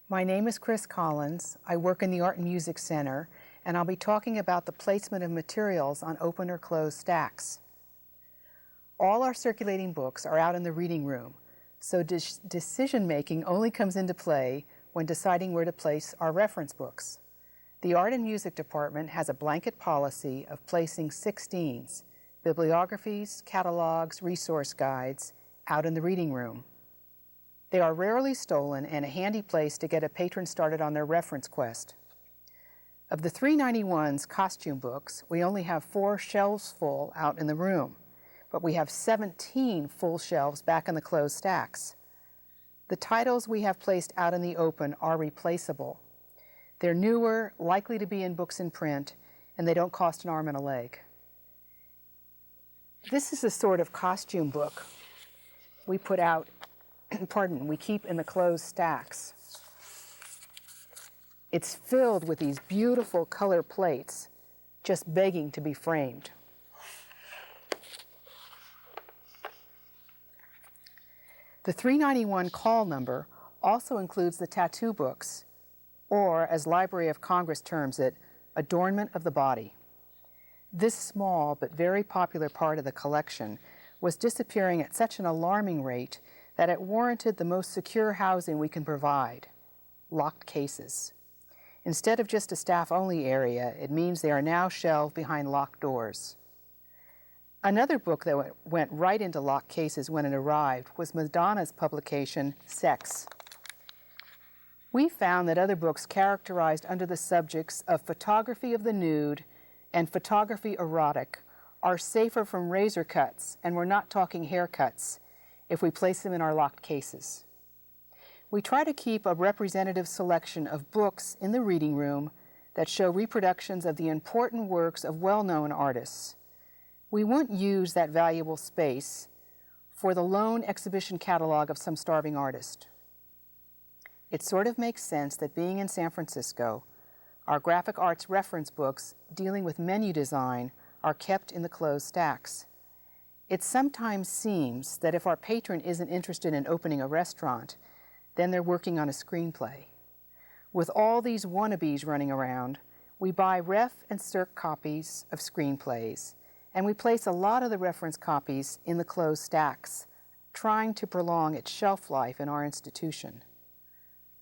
My name is Chris Collins. I work in the Art and Music Center, and I'll be talking about the placement of materials on open or closed stacks. All our circulating books are out in the reading room, so decision-making only comes into play when deciding where to place our reference books. The Art and Music Department has a blanket policy of placing 16s, bibliographies, catalogs, resource guides, out in the reading room. They are rarely stolen and a handy place to get a patron started on their reference quest. Of the 391's costume books, we only have 4 shelves full out in the room, but we have 17 full shelves back in the closed stacks. The titles we have placed out in the open are replaceable. They're newer, likely to be in books in print, and they don't cost an arm and a leg. This is a sort of costume book we put out we keep in the closed stacks. It's filled with these beautiful color plates, just begging to be framed. The 391 call number also includes the tattoo books, or as Library of Congress terms it, adornment of the body. This small but very popular part of the collection was disappearing at such an alarming rate that it warranted the most secure housing we can provide, locked cases. Instead of just a staff-only area, it means they are now shelved behind locked doors. Another book that went right into locked cases when it arrived was Madonna's publication, Sex. We found that other books characterized under the subjects of photography of the nude and photography erotic are safer from razor cuts, and we're not talking haircuts, if we place them in our locked cases. We try to keep a representative selection of books in the reading room that show reproductions of the important works of well-known artists. We won't use that valuable space for the lone exhibition catalog of some starving artist. It sort of makes sense that being in San Francisco, our graphic arts reference books dealing with menu design are kept in the closed stacks. It sometimes seems that if our patron isn't interested in opening a restaurant, then they're working on a screenplay. With all these wannabes running around, we buy ref and circ copies of screenplays, and we place a lot of the reference copies in the closed stacks, trying to prolong its shelf life in our institution.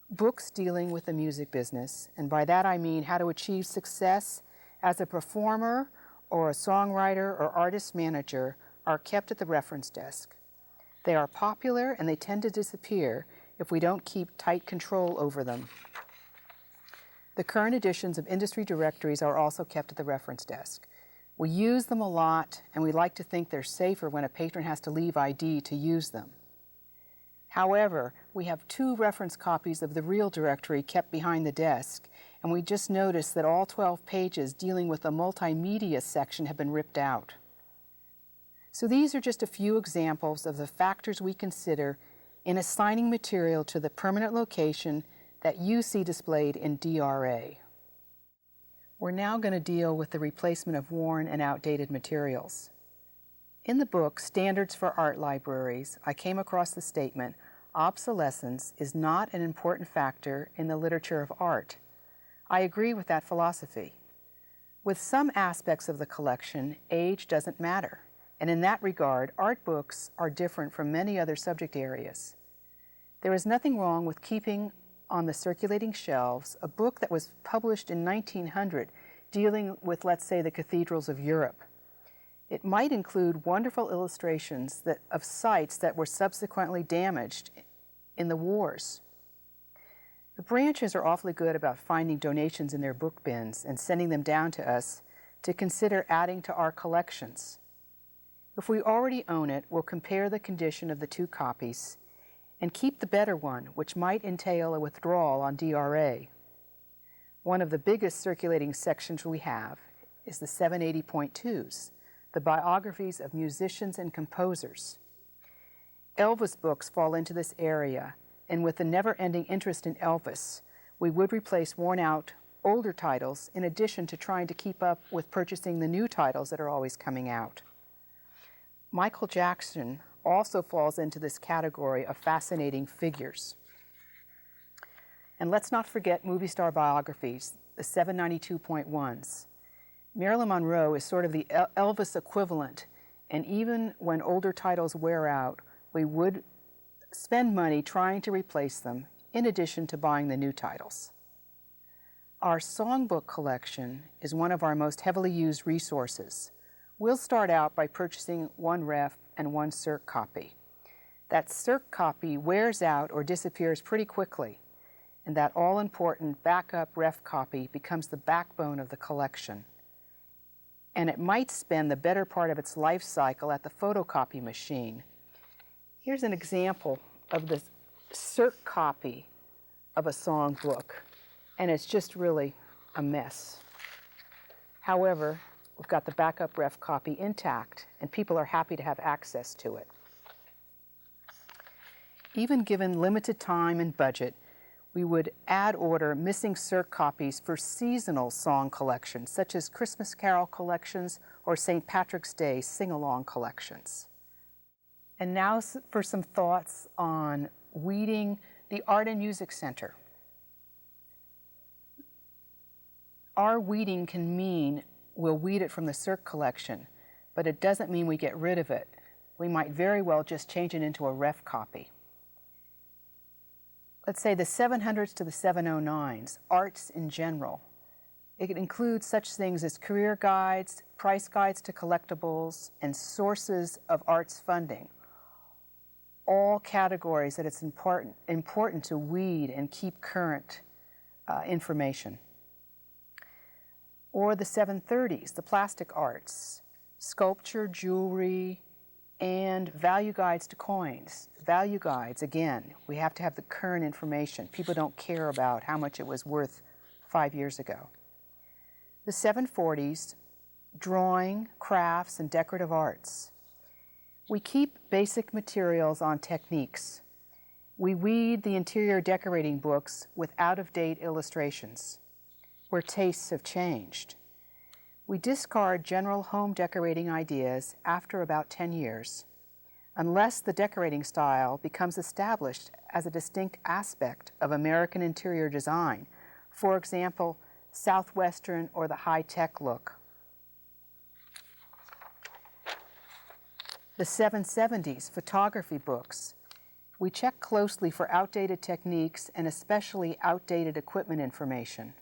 Books dealing with the music business, and by that I mean how to achieve success as a performer or a songwriter or artist manager, are kept at the reference desk. They are popular and they tend to disappear if we don't keep tight control over them. The current editions of industry directories are also kept at the reference desk. We use them a lot, and we like to think they're safer when a patron has to leave ID to use them. However, we have 2 reference copies of the real directory kept behind the desk, and we just noticed that all 12 pages dealing with the multimedia section have been ripped out. So these are just a few examples of the factors we consider in assigning material to the permanent location that you see displayed in DRA. We're now going to deal with the replacement of worn and outdated materials. In the book, Standards for Art Libraries, I came across the statement, obsolescence is not an important factor in the literature of art. I agree with that philosophy. With some aspects of the collection, age doesn't matter. And in that regard, art books are different from many other subject areas. There is nothing wrong with keeping on the circulating shelves a book that was published in 1900 dealing with, let's say, the cathedrals of Europe. It might include wonderful illustrations of sites that were subsequently damaged in the wars. The branches are awfully good about finding donations in their book bins and sending them down to us to consider adding to our collections. If we already own it, we'll compare the condition of the 2 copies and keep the better one, which might entail a withdrawal on DRA. One of the biggest circulating sections we have is the 780.2s, the biographies of musicians and composers. Elvis books fall into this area, and with the never-ending interest in Elvis, we would replace worn-out, older titles in addition to trying to keep up with purchasing the new titles that are always coming out. Michael Jackson also falls into this category of fascinating figures. And let's not forget movie star biographies, the 792.1s. Marilyn Monroe is sort of the Elvis equivalent, and even when older titles wear out, we would spend money trying to replace them, in addition to buying the new titles. Our songbook collection is one of our most heavily used resources. We'll start out by purchasing one ref and one circ copy. That circ copy wears out or disappears pretty quickly, and that all-important backup ref copy becomes the backbone of the collection. And it might spend the better part of its life cycle at the photocopy machine. Here's an example of the circ copy of a songbook, and it's just really a mess. However, we've got the backup ref copy intact, and people are happy to have access to it. Even given limited time and budget, we would add order missing circ copies for seasonal song collections, such as Christmas Carol collections or St. Patrick's Day sing-along collections. And now for some thoughts on weeding the Art and Music Center. Our weeding can mean we'll weed it from the circ collection, but it doesn't mean we get rid of it. We might very well just change it into a ref copy. Let's say the 700s to the 709s, arts in general. It includes such things as career guides, price guides to collectibles, and sources of arts funding. All categories that it's important to weed and keep current information. Or the 730s, the plastic arts, sculpture, jewelry, and value guides to coins. Value guides, again, we have to have the current information. People don't care about how much it was worth 5 years ago. The 740s, drawing, crafts, and decorative arts. We keep basic materials on techniques. We weed the interior decorating books with out-of-date illustrations, where tastes have changed. We discard general home decorating ideas after about 10 years, unless the decorating style becomes established as a distinct aspect of American interior design, for example, Southwestern or the high-tech look. The 770s, photography books. We check closely for outdated techniques and especially outdated equipment information.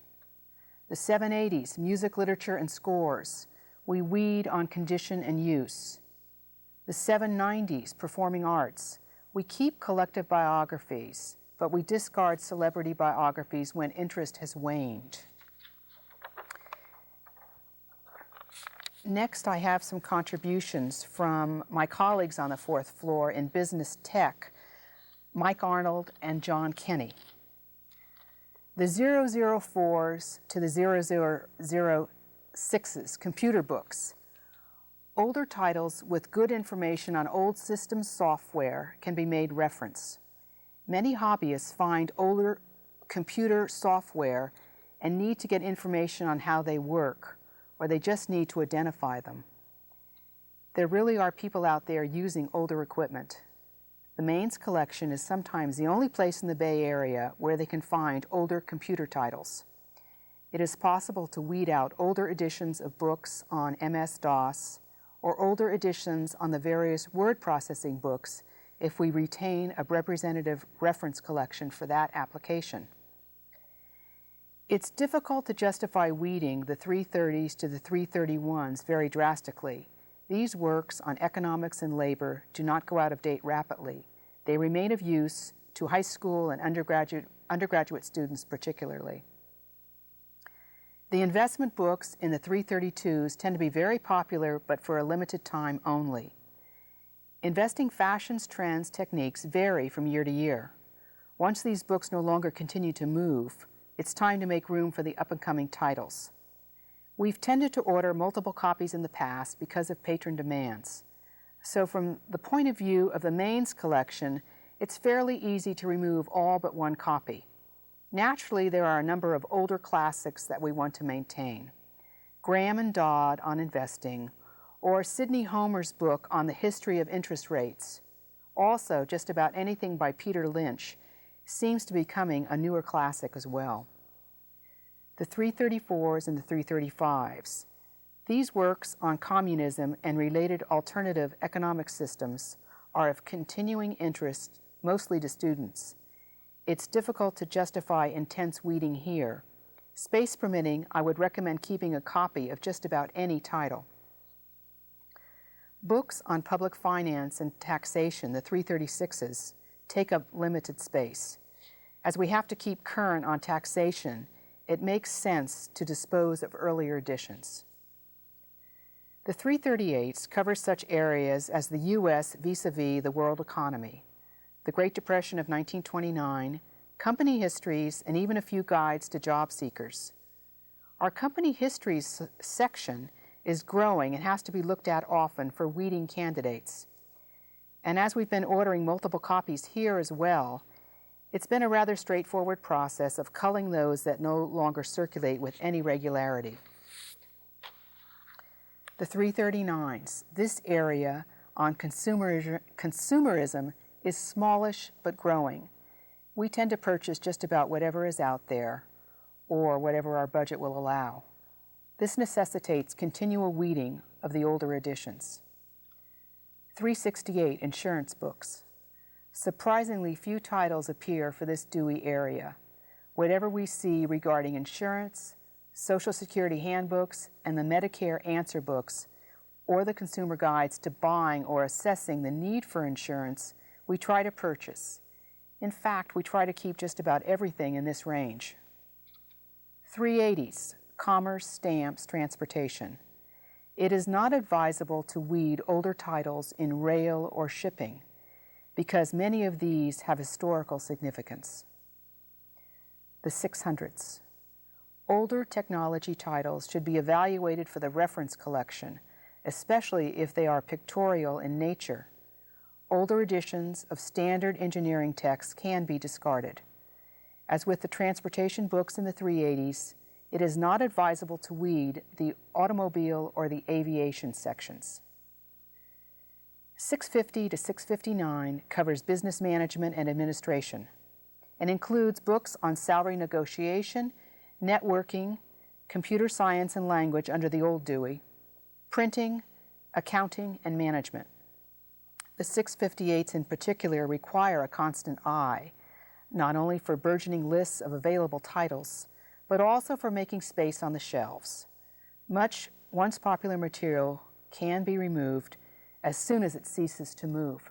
The 780s, music, literature, and scores. We weed on condition and use. The 790s, performing arts. We keep collective biographies, but we discard celebrity biographies when interest has waned. Next, I have some contributions from my colleagues on the fourth floor in business tech, Mike Arnold and John Kenny. The 004s to the 006s, computer books. Older titles with good information on old systems software can be made reference. Many hobbyists find older computer software and need to get information on how they work, or they just need to identify them. There really are people out there using older equipment. The Maines collection is sometimes the only place in the Bay Area where they can find older computer titles. It is possible to weed out older editions of books on MS-DOS or older editions on the various word processing books if we retain a representative reference collection for that application. It's difficult to justify weeding the 330s to the 331s very drastically. These works on economics and labor do not go out of date rapidly. They remain of use to high school and undergraduate students particularly. The investment books in the 332s tend to be very popular, but for a limited time only. Investing fashions, trends, techniques vary from year to year. Once these books no longer continue to move, it's time to make room for the up-and-coming titles. We've tended to order multiple copies in the past because of patron demands. So from the point of view of the Maines collection, it's fairly easy to remove all but one copy. Naturally, there are a number of older classics that we want to maintain. Graham and Dodd on investing, or Sidney Homer's book on the history of interest rates. Also, just about anything by Peter Lynch, seems to be becoming a newer classic as well. The 334s and the 335s. These works on communism and related alternative economic systems are of continuing interest, mostly to students. It's difficult to justify intense weeding here. Space permitting, I would recommend keeping a copy of just about any title. Books on public finance and taxation, the 336s, take up limited space. As we have to keep current on taxation, it makes sense to dispose of earlier editions. The 338s cover such areas as the U.S. vis-a-vis the world economy, the Great Depression of 1929, company histories, and even a few guides to job seekers. Our company histories section is growing and has to be looked at often for weeding candidates. And as we've been ordering multiple copies here as well, it's been a rather straightforward process of culling those that no longer circulate with any regularity. The 339s. This area on consumerism is smallish but growing. We tend to purchase just about whatever is out there or whatever our budget will allow. This necessitates continual weeding of the older editions. 368 insurance books. Surprisingly few titles appear for this dewy area. Whatever we see regarding insurance, Social Security handbooks, and the Medicare answer books, or the consumer guides to buying or assessing the need for insurance, we try to purchase. In fact, we try to keep just about everything in this range. 380s, commerce, stamps, transportation. It is not advisable to weed older titles in rail or shipping, because many of these have historical significance. The 600s. Older technology titles should be evaluated for the reference collection, especially if they are pictorial in nature. Older editions of standard engineering texts can be discarded. As with the transportation books in the 380s, it is not advisable to weed the automobile or the aviation sections. 650 to 659 covers business management and administration and includes books on salary negotiation, networking, computer science and language under the old Dewey, printing, accounting, and management. The 658s in particular require a constant eye, not only for burgeoning lists of available titles, but also for making space on the shelves. Much once popular material can be removed as soon as it ceases to move.